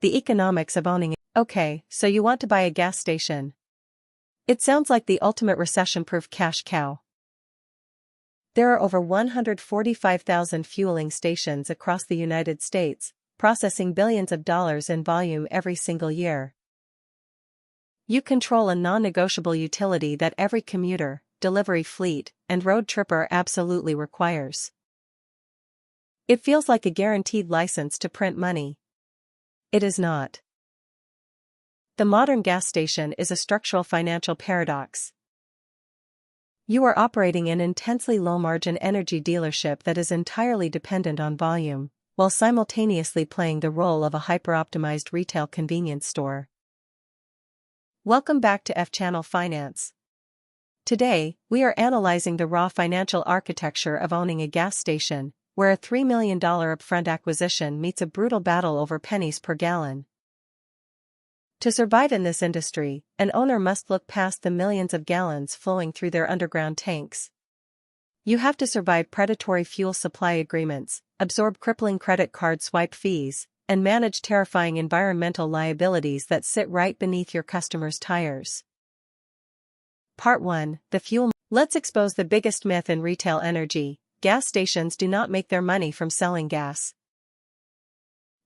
The economics of owning it. Okay, so you want to buy a gas station. It sounds like the ultimate recession-proof cash cow. There are over 145,000 fueling stations across the United States, processing billions of dollars in volume every single year. You control a non-negotiable utility that every commuter, delivery fleet, and road tripper absolutely requires. It feels like a guaranteed license to print money. It is not. The modern gas station is a structural financial paradox. You are operating an intensely low-margin energy dealership that is entirely dependent on volume, while simultaneously playing the role of a hyper-optimized retail convenience store. Welcome back to F-Channel Finance. Today, we are analyzing the raw financial architecture of owning a gas station, where a $3 million upfront acquisition meets a brutal battle over pennies per gallon. To survive in this industry, an owner must look past the millions of gallons flowing through their underground tanks. You have to survive predatory fuel supply agreements, absorb crippling credit card swipe fees, and manage terrifying environmental liabilities that sit right beneath your customers' tires. Part 1: The Fuel. Let's expose the biggest myth in retail energy: gas stations do not make their money from selling gas.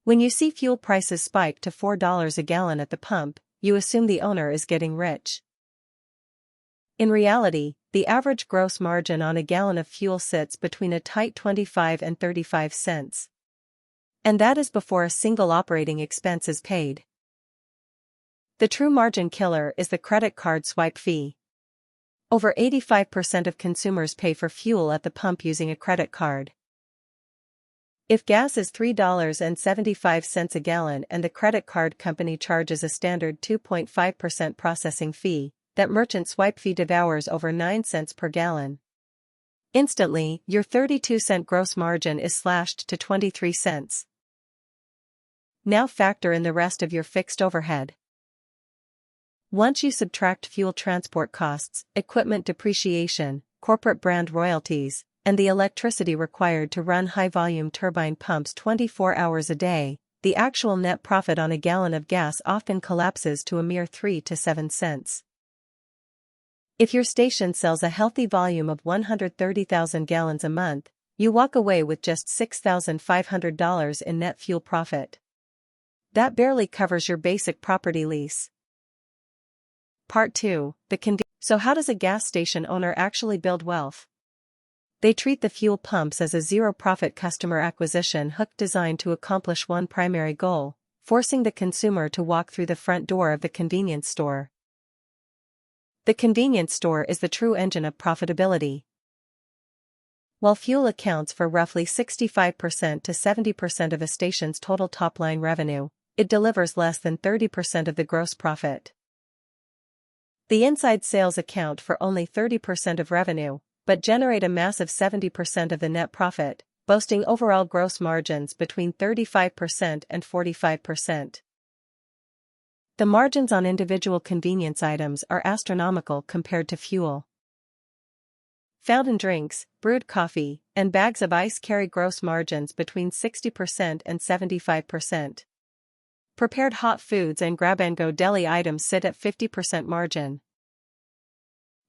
When you see fuel prices spike to $4 a gallon at the pump, you assume the owner is getting rich. In reality, the average gross margin on a gallon of fuel sits between a tight 25 and 35 cents. And that is before a single operating expense is paid. The true margin killer is the credit card swipe fee. Over 85% of consumers pay for fuel at the pump using a credit card. If gas is $3.75 a gallon and the credit card company charges a standard 2.5% processing fee, that merchant swipe fee devours over 9 cents per gallon. Instantly, your 32-cent gross margin is slashed to 23 cents. Now factor in the rest of your fixed overhead. Once you subtract fuel transport costs, equipment depreciation, corporate brand royalties, and the electricity required to run high-volume turbine pumps 24 hours a day, the actual net profit on a gallon of gas often collapses to a mere 3 to 7 cents. If your station sells a healthy volume of 130,000 gallons a month, you walk away with just $6,500 in net fuel profit. That barely covers your basic property lease. Part 2: So how does a gas station owner actually build wealth? They treat the fuel pumps as a zero-profit customer acquisition hook designed to accomplish one primary goal: forcing the consumer to walk through the front door of the convenience store. The convenience store is the true engine of profitability. While fuel accounts for roughly 65% to 70% of a station's total top-line revenue, it delivers less than 30% of the gross profit. The inside sales account for only 30% of revenue, but generate a massive 70% of the net profit, boasting overall gross margins between 35% and 45%. The margins on individual convenience items are astronomical compared to fuel. Fountain drinks, brewed coffee, and bags of ice carry gross margins between 60% and 75%. Prepared hot foods and grab-and-go deli items sit at 50% margin.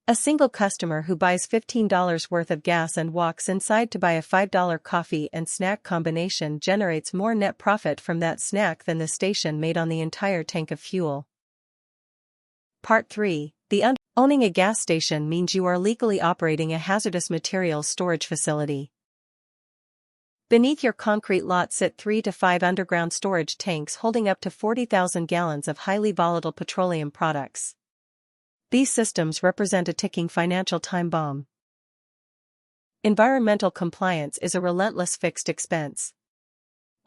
A single customer who buys $15 worth of gas and walks inside to buy a $5 coffee and snack combination generates more net profit from that snack than the station made on the entire tank of fuel. Part 3: Owning a gas station means you are legally operating a hazardous materials storage facility. Beneath your concrete lot sit 3 to 5 underground storage tanks holding up to 40,000 gallons of highly volatile petroleum products. These systems represent a ticking financial time bomb. Environmental compliance is a relentless fixed expense.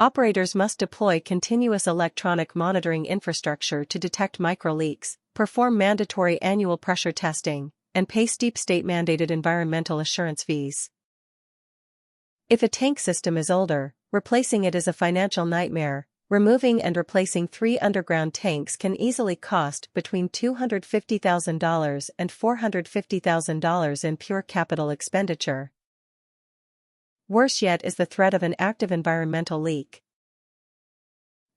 Operators must deploy continuous electronic monitoring infrastructure to detect micro-leaks, perform mandatory annual pressure testing, and pay steep state-mandated environmental assurance fees. If a tank system is older, replacing it is a financial nightmare. Removing and replacing 3 underground tanks can easily cost between $250,000 and $450,000 in pure capital expenditure. Worse yet is the threat of an active environmental leak.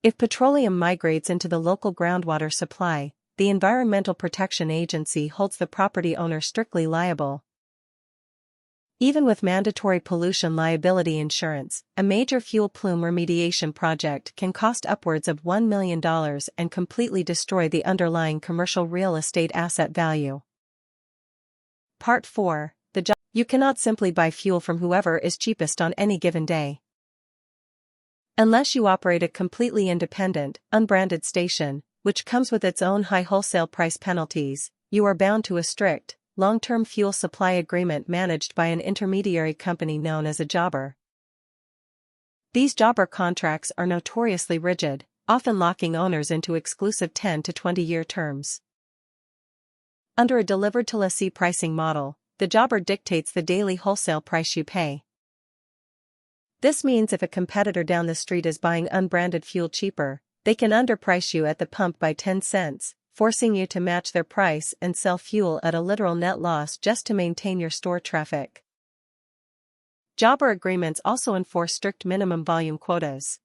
If petroleum migrates into the local groundwater supply, the Environmental Protection Agency holds the property owner strictly liable. Even with mandatory pollution liability insurance, a major fuel plume remediation project can cost upwards of $1 million and completely destroy the underlying commercial real estate asset value. Part 4. You cannot simply buy fuel from whoever is cheapest on any given day. Unless you operate a completely independent, unbranded station, which comes with its own high wholesale price penalties, you are bound to a strict, long-term fuel supply agreement managed by an intermediary company known as a jobber. These jobber contracts are notoriously rigid, often locking owners into exclusive 10 to 20-year terms. Under a delivered-to-lessee pricing model, the jobber dictates the daily wholesale price you pay. This means if a competitor down the street is buying unbranded fuel cheaper, they can underprice you at the pump by 10 cents, forcing you to match their price and sell fuel at a literal net loss just to maintain your store traffic. Jobber agreements also enforce strict minimum volume quotas.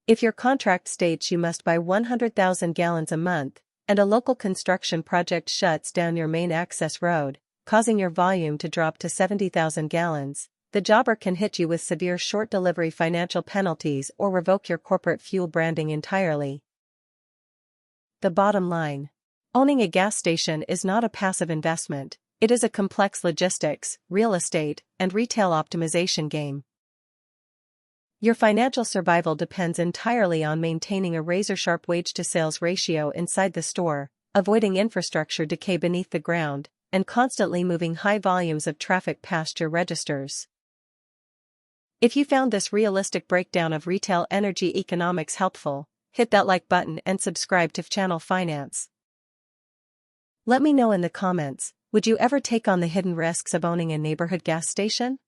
If your contract states you must buy 100,000 gallons a month, and a local construction project shuts down your main access road, causing your volume to drop to 70,000 gallons, the jobber can hit you with severe short delivery financial penalties or revoke your corporate fuel branding entirely. The bottom line: owning a gas station is not a passive investment, it is a complex logistics, real estate, and retail optimization game. Your financial survival depends entirely on maintaining a razor-sharp wage-to-sales ratio inside the store, avoiding infrastructure decay beneath the ground, and constantly moving high volumes of traffic past your registers. If you found this realistic breakdown of retail energy economics helpful, hit that like button and subscribe to Channel Finance. Let me know in the comments, would you ever take on the hidden risks of owning a neighborhood gas station?